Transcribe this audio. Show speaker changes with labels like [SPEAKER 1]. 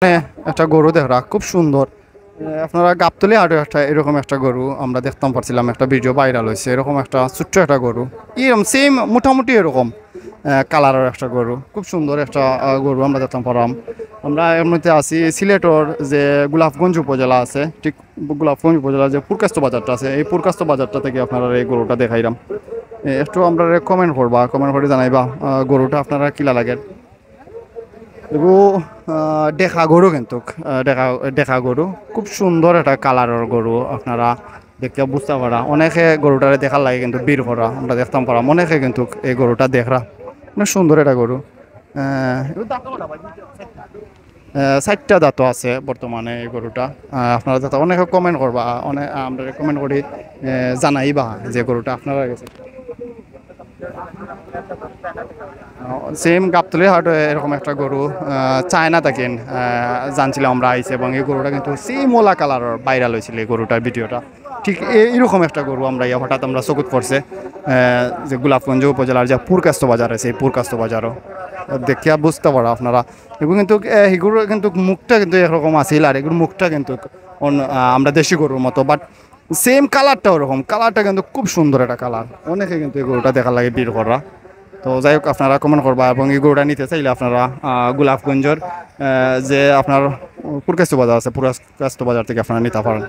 [SPEAKER 1] একটা গরু দেখরা খুব সুন্দর। আপনারা গাবতলি হাটে একটা এরকম একটা গরু আমরা দেখতাম পারছিলাম, একটা ভিডিও ভাইরাল হয়েছে, এরকম একটা ছোট্ট একটা গরু, এরকম সেম মোটামুটি এরকম কালারের একটা গরু, খুব সুন্দর একটা গরু আমরা দেখতাম পারাম। আমরা এর মধ্যে আছি সিলেটর যে গোলাপগঞ্জ উপজেলা আছে, ঠিক গোলাপগঞ্জ উপজেলার যে পুরকাস্ত বাজারটা আছে, এই পুরকাস্ত বাজারটা থেকে আপনারা এই গরুটা দেখাইলাম। একটু আমরা কমেন্ট করবা, কমেন্ট করে জানাইবা গরুটা আপনারা কিলা লাগে। এগু দেখা গরু কিন্তু দেখা দেখা গরু, খুব সুন্দর একটা কালারের গরু। আপনারা দেখতে বুঝতে পারা, অনেকে গরুটারে দেখার লাগে কিন্তু বীর করা আমরা দেখতাম পারা, অনেকে কিন্তু এই গরুটা দেখরা অনেক সুন্দর একটা গরু। চারটা দাঁতও আছে বর্তমানে এই গরুটা। আপনারা যাতে অনেকে কমেন্ট করবা, অনেক আমরা কমেন্ট করি জানাইবা যে গরুটা আপনারা গেছে। সেম গাবতলির হাটে এরকম একটা গরু চায়না থাকেন জানছিলাম আমরা আইসে, এবং এই গরুটা কিন্তু সেম ওলা কালারের ভাইরাল হয়েছিল এই গরুটার ভিডিওটা। ঠিক এইরকম একটা গরু আমরা হঠাৎ আমরা চকুত পড়ছে যে গোলাপগঞ্জ উপজেলার যে পুরকাস্ত বাজার আছে, এই পুরকাস্ত বাজারও দেখিয়া বুঝতে পারো আপনারা। এগুলো কিন্তু এগুলো কিন্তু মুখটা কিন্তু এরকম আছিল, আর এগুলোর মুখটা কিন্তু আমরা দেশি গরুর মতো, বাট সেম কালারটা ওরকম, কালারটা কিন্তু খুব সুন্দর একটা কালার। অনেকে কিন্তু এই গরুটা দেখার লাগে বীর করা। তো যাই হোক, আপনারা কমেন্ট করবা, এবং এই গরুটা নিতে চাইলে আপনারা গোলাপগঞ্জের যে আপনার পুরকাস্ত বাজার আছে, পুরকাস্ত বাজার থেকে আপনারা নিতে পারেন।